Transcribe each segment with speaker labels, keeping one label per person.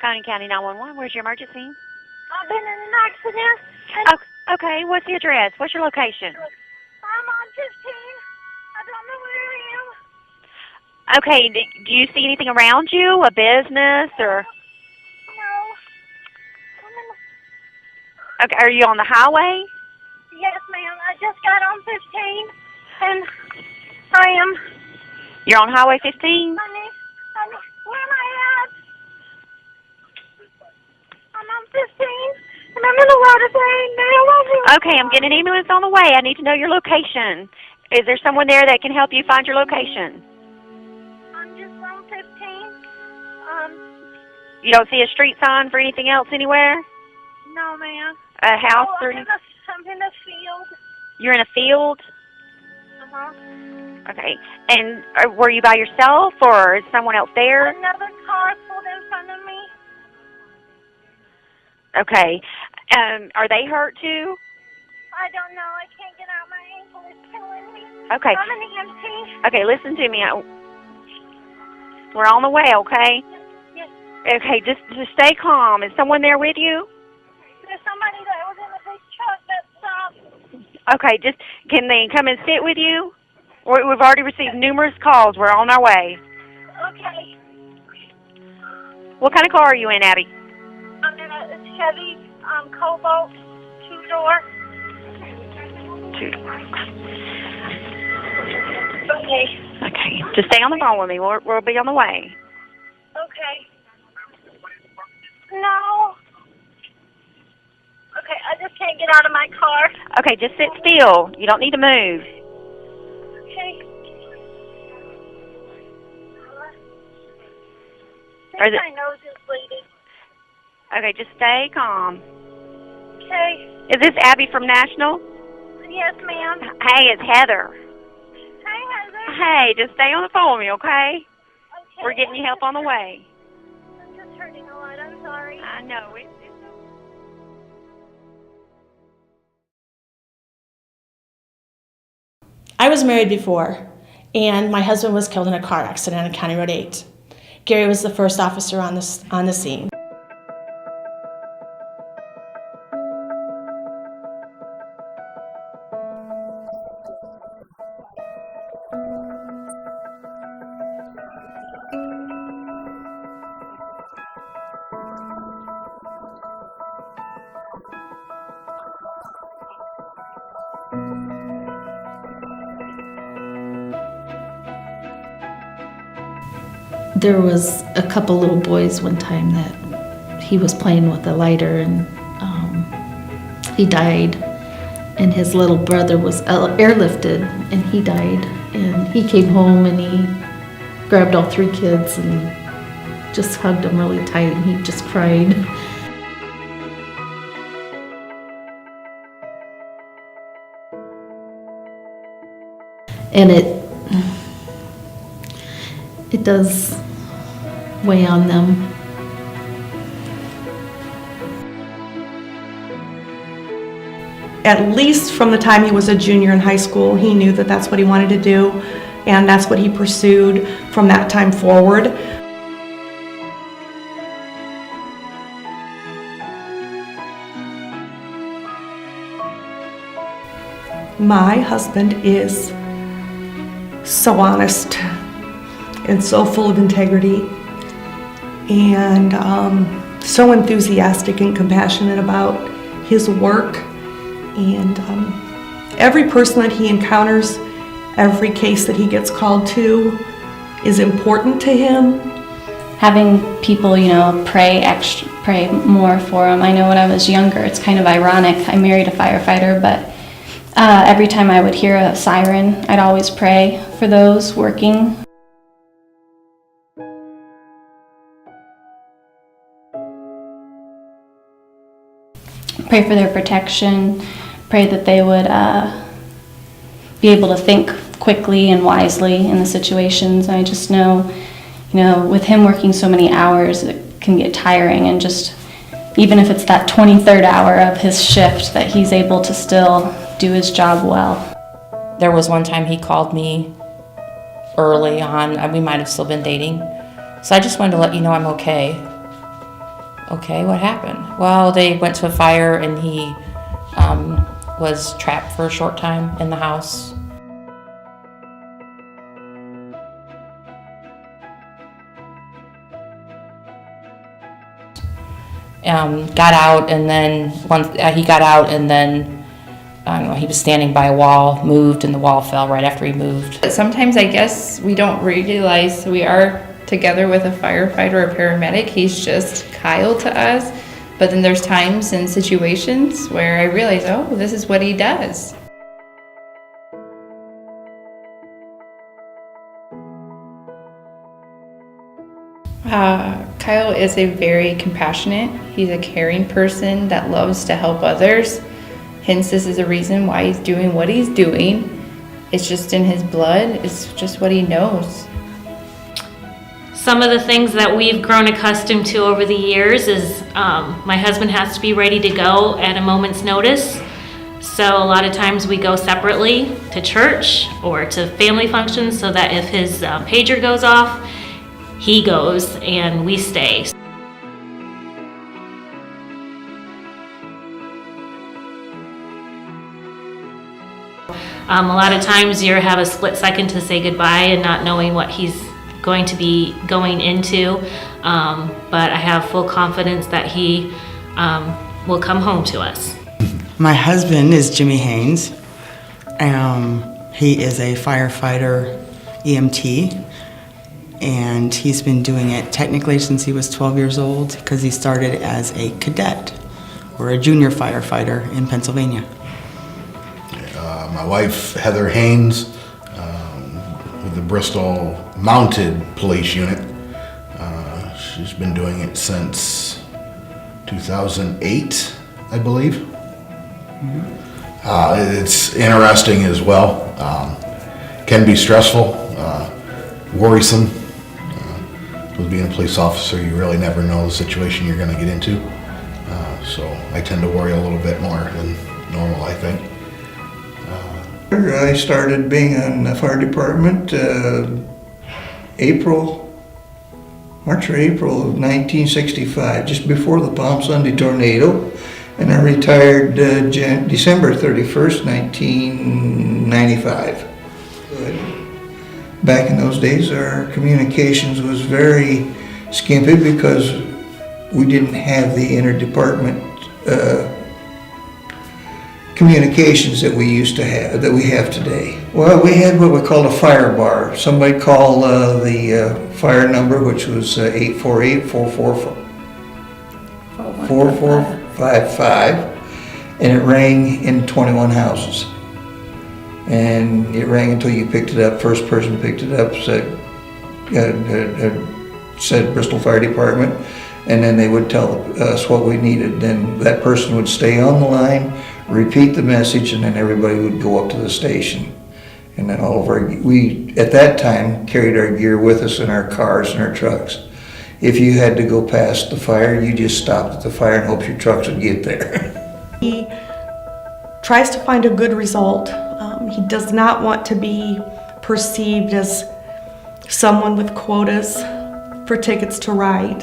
Speaker 1: Conning County 911. Where's your emergency?
Speaker 2: I've been in an accident. And
Speaker 1: Oh, okay. What's the address? What's your location?
Speaker 2: I'm on 15. I don't know where I am.
Speaker 1: Okay. Do you see anything around you? A business or?
Speaker 2: No. I'm in the...
Speaker 1: Okay. Are you on the highway?
Speaker 2: Yes, ma'am. I just got on 15, and I am...
Speaker 1: You're on Highway 15?
Speaker 2: Honey, where am I at? I'm on 15, and I'm in a lot of pain now.
Speaker 1: Okay. I'm getting an ambulance on the way. I need to know your location. Is there someone there that can help you find your location?
Speaker 2: I'm just on 15.
Speaker 1: You don't see a street sign for anything else anywhere?
Speaker 2: No, ma'am.
Speaker 1: A house
Speaker 2: Oh,
Speaker 1: or
Speaker 2: I'm in a field.
Speaker 1: You're in a field?
Speaker 2: Uh-huh.
Speaker 1: Okay. And were you by yourself or is someone else there?
Speaker 2: Another car pulled in front of me.
Speaker 1: Okay. Are they hurt too?
Speaker 2: I don't know. I can't get out. My ankle is killing me.
Speaker 1: Okay.
Speaker 2: I'm an EMT.
Speaker 1: Okay, listen to me. We're on the way, okay?
Speaker 2: Yes.
Speaker 1: Okay, just stay calm. Is someone there with you?
Speaker 2: There's somebody that was in a big truck that stopped.
Speaker 1: Okay, can they come and sit with you? We've already received numerous calls. We're on our way.
Speaker 2: Okay.
Speaker 1: What kind of car are you in, Abby?
Speaker 2: I'm in a Chevy Cobalt 2-door. Okay.
Speaker 1: Okay, just stay on the phone with me. We'll be on the way.
Speaker 2: Okay. No. Okay, I just can't get out of my car.
Speaker 1: Okay, just sit still. You don't need to move.
Speaker 2: Okay.
Speaker 1: Or
Speaker 2: My nose is bleeding.
Speaker 1: Okay, just stay calm.
Speaker 2: Okay.
Speaker 1: Is this Abby from National?
Speaker 2: Yes, ma'am.
Speaker 1: Hey, it's Heather.
Speaker 2: Hey, Heather.
Speaker 1: Hey, just stay on the phone with me, okay?
Speaker 2: Okay.
Speaker 1: We're getting you help on the way.
Speaker 2: I'm just hurting a lot. I'm sorry.
Speaker 1: I know.
Speaker 3: I was married before, and my husband was killed in a car accident on County Road 8. Gary was the first officer on the scene.
Speaker 4: There was a couple little boys one time that he was playing with a lighter and he died, and his little brother was airlifted and he died, and he came home and he grabbed all three kids and just hugged them really tight, and he just cried. And it does weigh on them.
Speaker 5: At least from the time he was a junior in high school, he knew that that's what he wanted to do, and that's what he pursued from that time forward. My husband is so honest and so full of integrity, and so enthusiastic and compassionate about his work. And every person that he encounters, every case that he gets called to is important to him.
Speaker 6: Having people, pray more for him. I know when I was younger, it's kind of ironic. I married a firefighter, but every time I would hear a siren, I'd always pray for those working. Pray for their protection, pray that they would be able to think quickly and wisely in the situations. I just know, with him working so many hours, it can get tiring, and just even if it's that 23rd hour of his shift, that he's able to still do his job well.
Speaker 7: There was one time he called me early on, we might have still been dating, so I just wanted to let you know I'm okay. okay, what happened? Well, they went to a fire and he was trapped for a short time in the house. Got out, and then once he got out, and then I don't know, he was standing by a wall, moved, and the wall fell right after he moved.
Speaker 8: Sometimes I guess we don't realize we are together with a firefighter or paramedic. He's just Kyle to us. But then there's times and situations where I realize, oh, this is what he does. Kyle is a very compassionate, he's a caring person that loves to help others. Hence, this is a reason why he's doing what he's doing. It's just in his blood, it's just what he knows.
Speaker 9: Some of the things that we've grown accustomed to over the years is my husband has to be ready to go at a moment's notice. So a lot of times we go separately to church or to family functions so that if his pager goes off, he goes and we stay. A lot of times you have a split second to say goodbye and not knowing what he's going to be going into, but I have full confidence that he will come home to us.
Speaker 10: My husband is Jimmy Haynes. He is a firefighter EMT, and he's been doing it technically since he was 12 years old because he started as a cadet or a junior firefighter in Pennsylvania.
Speaker 11: My wife, Heather Haynes, with the Bristol Mounted Police Unit. She's been doing it since 2008, I believe. It's interesting as well. Can be stressful, worrisome. With being a police officer, you really never know the situation you're going to get into. So I tend to worry a little bit more than normal, I think.
Speaker 12: I started being in the fire department March or April of 1965, just before the Palm Sunday tornado, and I retired December 31st, 1995. Back in those days, our communications was very skimpy because we didn't have the interdepartment communications that we used to have, that we have today. Well, we had what we called a fire bar. Somebody called the fire number, which was 848-444-4455, and it rang in 21 houses. And it rang until you picked it up. First person picked it up, said Bristol Fire Department, and then they would tell us what we needed. Then that person would stay on the line, repeat the message, and then everybody would go up to the station. And then all of we at that time carried our gear with us in our cars and our trucks. If you had to go past the fire, you just stopped at the fire and hoped your trucks would get there.
Speaker 5: He tries to find a good result. He does not want to be perceived as someone with quotas for tickets to ride.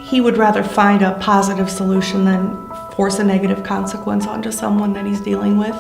Speaker 5: He would rather find a positive solution than force a negative consequence onto someone that he's dealing with.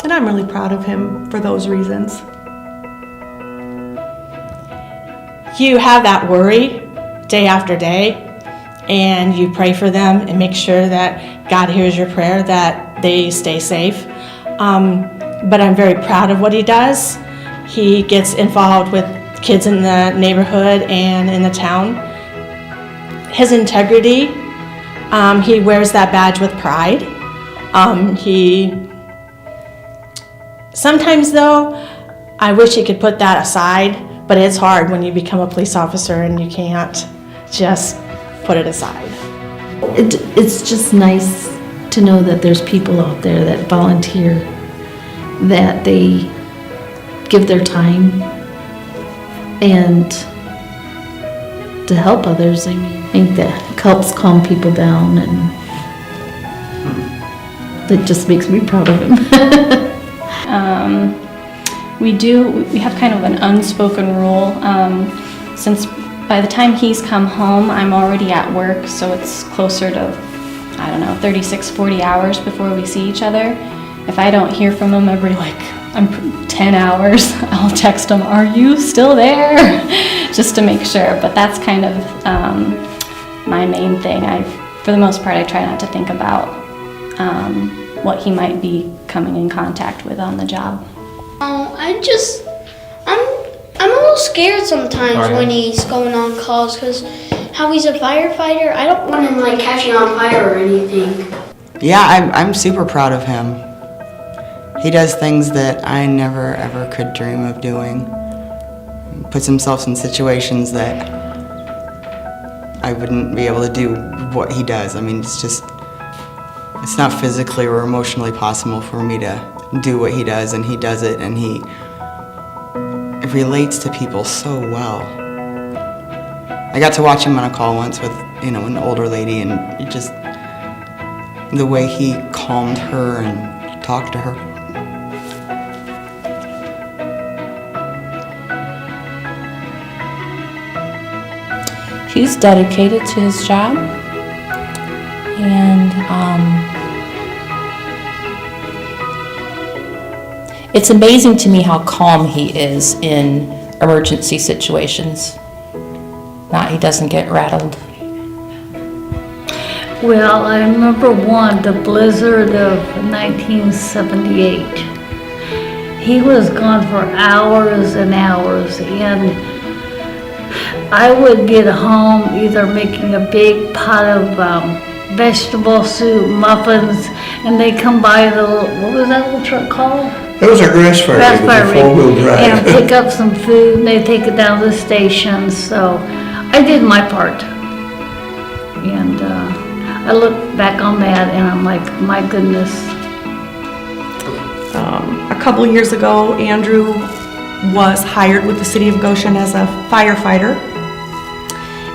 Speaker 5: And I'm really proud of him for those reasons.
Speaker 3: You have that worry day after day, and you pray for them and make sure that God hears your prayer, that they stay safe. But I'm very proud of what he does. He gets involved with kids in the neighborhood and in the town. His integrity, he wears that badge with pride. Sometimes though, I wish he could put that aside, but it's hard when you become a police officer and you can't just put it aside.
Speaker 4: It's just nice to know that there's people out there that volunteer, that they give their time and to help others. I mean, I think that helps calm people down, and that just makes me proud of him.
Speaker 6: We have kind of an unspoken rule. Since by the time he's come home, I'm already at work, so it's closer to, I don't know, 36, 40 hours before we see each other. If I don't hear from him every 10 hours, I'll text him, "Are you still there?" just to make sure. But that's kind of my main thing. For the most part, I try not to think about what he might be coming in contact with on the job.
Speaker 13: I'm a little scared sometimes when he's going on calls, because how he's a firefighter, I don't want him catching on fire or anything.
Speaker 10: Yeah, I'm super proud of him. He does things that I never ever could dream of doing. Puts himself in situations that I wouldn't be able to do what he does. I mean, it's not physically or emotionally possible for me to do what he does, and he does it, and he relates to people so well. I got to watch him on a call once with, an older lady, and the way he calmed her and talked to her.
Speaker 7: He's dedicated to his job, and it's amazing to me how calm he is in emergency situations. He doesn't get rattled.
Speaker 14: Well, I remember the blizzard of 1978. He was gone for hours and hours, and I would get home either making a big pot of vegetable soup, muffins, and they come by what was that little truck called?
Speaker 12: That was our grass fire rig, it was a four-wheel drive.
Speaker 14: And pick up some food, and they take it down to the station, so I did my part. And I look back on that and I'm like, my goodness.
Speaker 5: A couple years ago, Andrew was hired with the City of Goshen as a firefighter,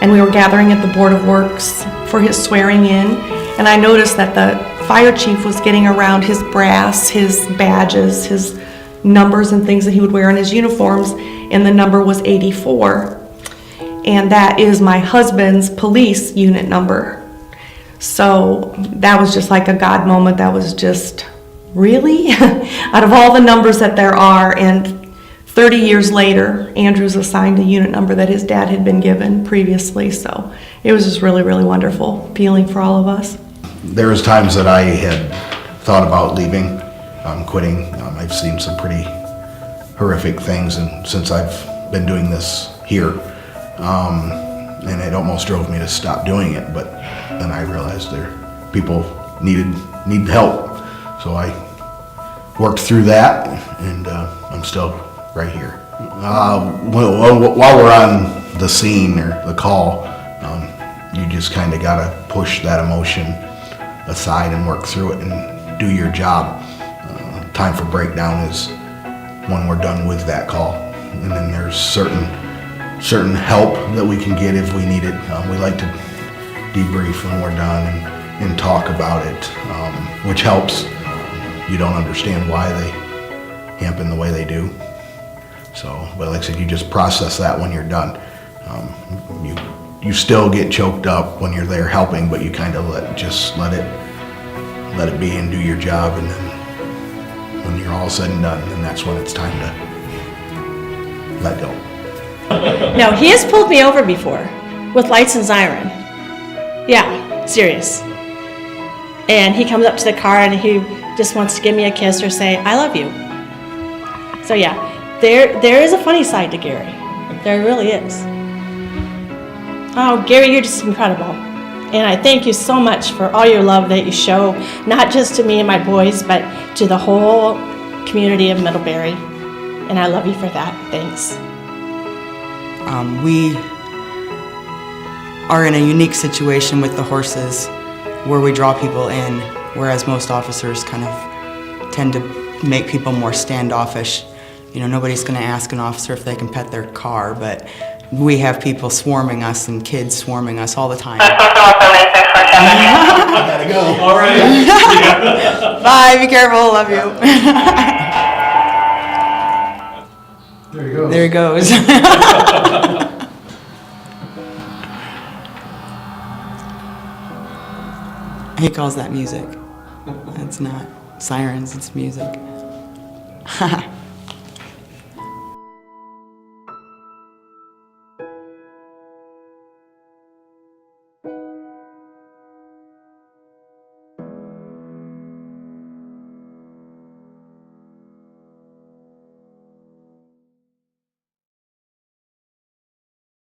Speaker 5: and we were gathering at the Board of Works for his swearing in, and I noticed that the fire chief was getting around his brass, his badges, his numbers and things that he would wear in his uniforms, and the number was 84. And that is my husband's police unit number. So that was just like a God moment. That was just, really? Out of all the numbers that there are, and 30 years later, Andrew's assigned a unit number that his dad had been given previously. So it was just really, really wonderful feeling for all of us.
Speaker 11: There was times that I had thought about leaving, quitting. I've seen some pretty horrific things, and since I've been doing this here, and it almost drove me to stop doing it. But then I realized people need help, so I worked through that, and I'm still right here. While we're on the scene or the call, you just kind of gotta push that emotion aside and work through it and do your job. Time for breakdown is when we're done with that call, and then there's certain help that we can get if we need it. We like to debrief when we're done and talk about it, which helps. You don't understand why they happen the way they do. So, but like I said, you just process that when you're done. You still get choked up when you're there helping, but you kind of let it be and do your job, and then when you're all said and done, then that's when it's time to let go.
Speaker 3: No, he has pulled me over before with lights and siren. Yeah, serious. And he comes up to the car and he just wants to give me a kiss or say, "I love you." So yeah, there is a funny side to Gary. There really is. Oh, Gary, you're just incredible. And I thank you so much for all your love that you show, not just to me and my boys, but to the whole community of Middlebury. And I love you for that. Thanks.
Speaker 10: We are in a unique situation with the horses where we draw people in, whereas most officers kind of tend to make people more standoffish. Nobody's going to ask an officer if they can pet their car, but we have people swarming us and kids swarming us all the time.
Speaker 11: I gotta go.
Speaker 15: All right.
Speaker 10: Bye, be careful, love you.
Speaker 15: There he goes.
Speaker 10: There he goes. He calls that music. It's not sirens, it's music.